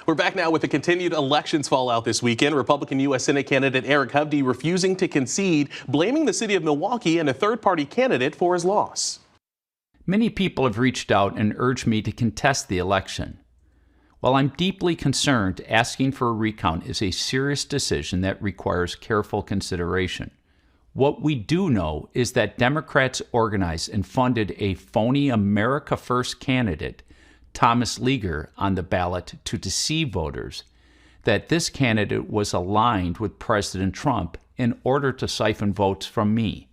We're back now with the continued elections fallout this weekend. Republican U.S. Senate candidate Eric Hovde refusing to concede, blaming the city of Milwaukee and a third-party candidate for his loss. Many people have reached out and urged me to contest the election. While I'm deeply concerned, asking for a recount is a serious decision that requires careful consideration. What we do know is that Democrats organized and funded a phony America First candidate, Thomas Leger, on the ballot to deceive voters, that this candidate was aligned with President Trump in order to siphon votes from me.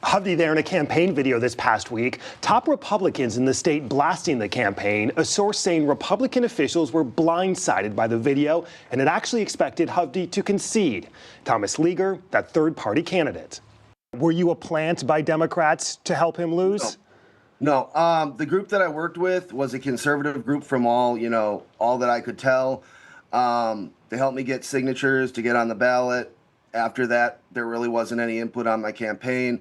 Hovde there in a campaign video this past week, top Republicans in the state blasting the campaign, a source saying Republican officials were blindsided by the video and had actually expected Hovde to concede. Thomas Leger, that third-party candidate. Were you a plant by Democrats to help him lose? No, the group that I worked with was a conservative group from all that I could tell. They helped me get signatures to get on the ballot. After that, there really wasn't any input on my campaign.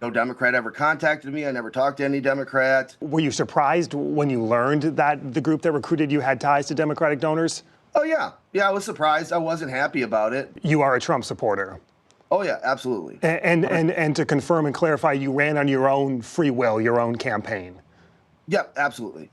No Democrat ever contacted me. I never talked to any Democrat. Were you surprised when you learned that the group that recruited you had ties to Democratic donors? Oh, yeah. Yeah, I was surprised. I wasn't happy about it. You are a Trump supporter. Oh, yeah, absolutely. And to confirm and clarify, you ran on your own free will, your own campaign. Yeah, absolutely.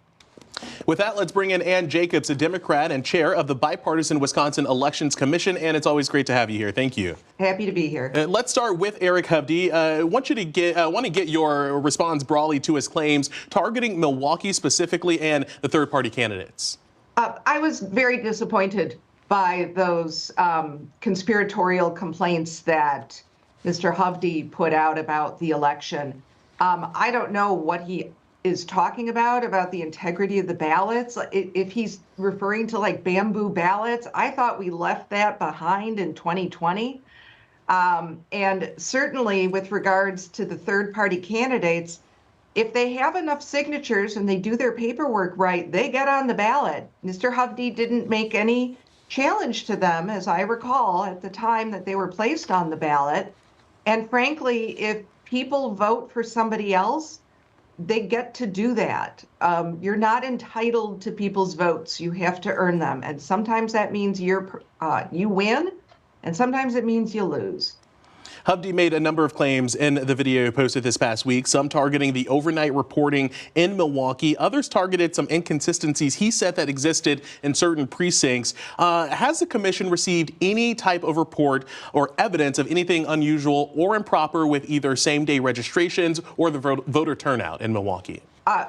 With that, let's bring in Ann Jacobs, a Democrat and chair of the Bipartisan Wisconsin Elections Commission. And it's always great to have you here. Thank you. Happy to be here. Let's start with Eric Hovde. I want to get your response broadly to his claims targeting Milwaukee specifically and the third-party candidates. I was very disappointed by those conspiratorial complaints that Mr. Hovde put out about the election. I don't know what he is talking about the integrity of the ballots. If he's referring to like bamboo ballots, I thought we left that behind in 2020. And certainly with regards to the third-party candidates, if they have enough signatures and they do their paperwork right, they get on the ballot. Mr. Hovde didn't make any challenge to them, as I recall, at the time that they were placed on the ballot. And frankly, if people vote for somebody else, they get to do that. You're not entitled to people's votes. You have to earn them. And sometimes that means you win, and sometimes it means you lose. Hovde made a number of claims in the video posted this past week, some targeting the overnight reporting in Milwaukee. Others targeted some inconsistencies he said that existed in certain precincts. Has the commission received any type of report or evidence of anything unusual or improper with either same-day registrations or the voter turnout in Milwaukee?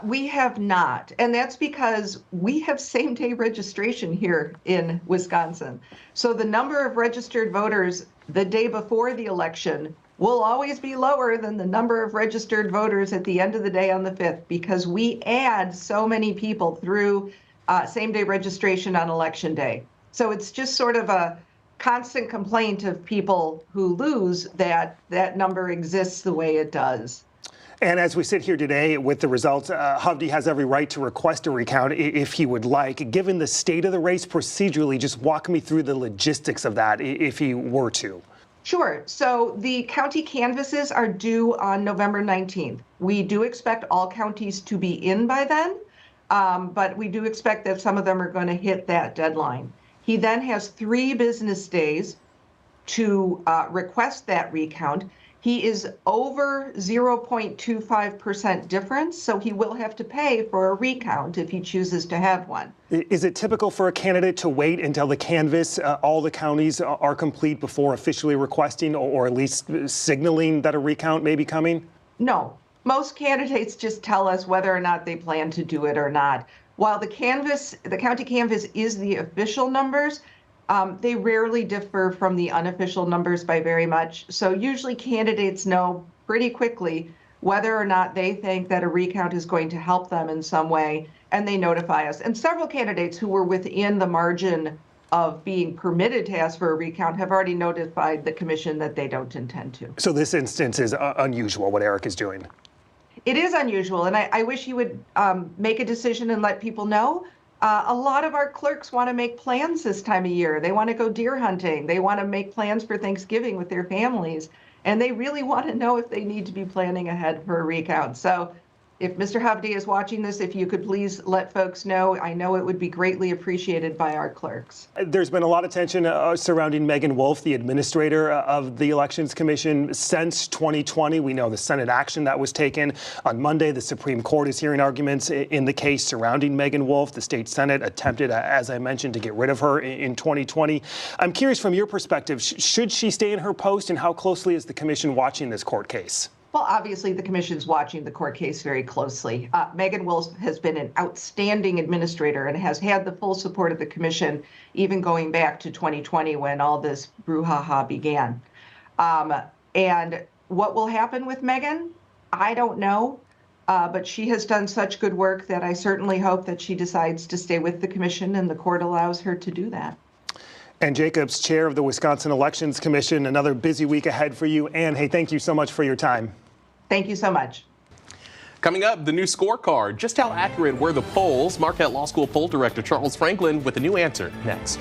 We have not, and that's because we have same-day registration here in Wisconsin. So the number of registered voters the day before the election will always be lower than the number of registered voters at the end of the day on the 5th, because we add so many people through same-day registration on Election Day. So it's just sort of a constant complaint of people who lose that that number exists the way it does. And as we sit here today with the results, Hovde has every right to request a recount if he would like. Given the state of the race procedurally, just walk me through the logistics of that if he were to. Sure. So the county canvasses are due on November 19th. We do expect all counties to be in by then, but we do expect that some of them are going to hit that deadline. He then has 3 business days to request that recount. He is over 0.25% difference, so he will have to pay for a recount if he chooses to have one. Is it typical for a candidate to wait until the canvass, all the counties are complete before officially requesting or at least signaling that a recount may be coming? No. Most candidates just tell us whether or not they plan to do it or not. While the county canvass is the official numbers, they rarely differ from the unofficial numbers by very much. So usually candidates know pretty quickly whether or not they think that a recount is going to help them in some way, and they notify us. And several candidates who were within the margin of being permitted to ask for a recount have already notified the commission that they don't intend to. So this instance is unusual, what Eric is doing. It is unusual, and I wish he would make a decision and let people know. A lot of our clerks want to make plans this time of year. They want to go deer hunting. They want to make plans for Thanksgiving with their families. And they really want to know if they need to be planning ahead for a recount. So if Mr. Hovde is watching this, if you could please let folks know, I know it would be greatly appreciated by our clerks. There's been a lot of tension surrounding Megan Wolf, the administrator of the Elections Commission, since 2020. We know the Senate action that was taken. On Monday, the Supreme Court is hearing arguments in the case surrounding Megan Wolf. The state Senate attempted, as I mentioned, to get rid of her in 2020. I'm curious, from your perspective, should she stay in her post, and how closely is the commission watching this court case? Well, obviously, the commission's watching the court case very closely. Megan Wolf has been an outstanding administrator and has had the full support of the commission, even going back to 2020 when all this brouhaha began. And what will happen with Megan? I don't know, but she has done such good work that I certainly hope that she decides to stay with the commission and the court allows her to do that. Ann Jacobs, chair of the Wisconsin Elections Commission. Another busy week ahead for you. Ann, hey, thank you so much for your time. Thank you so much. Coming up, the new scorecard. Just how accurate were the polls? Marquette Law School poll director Charles Franklin with a new answer next.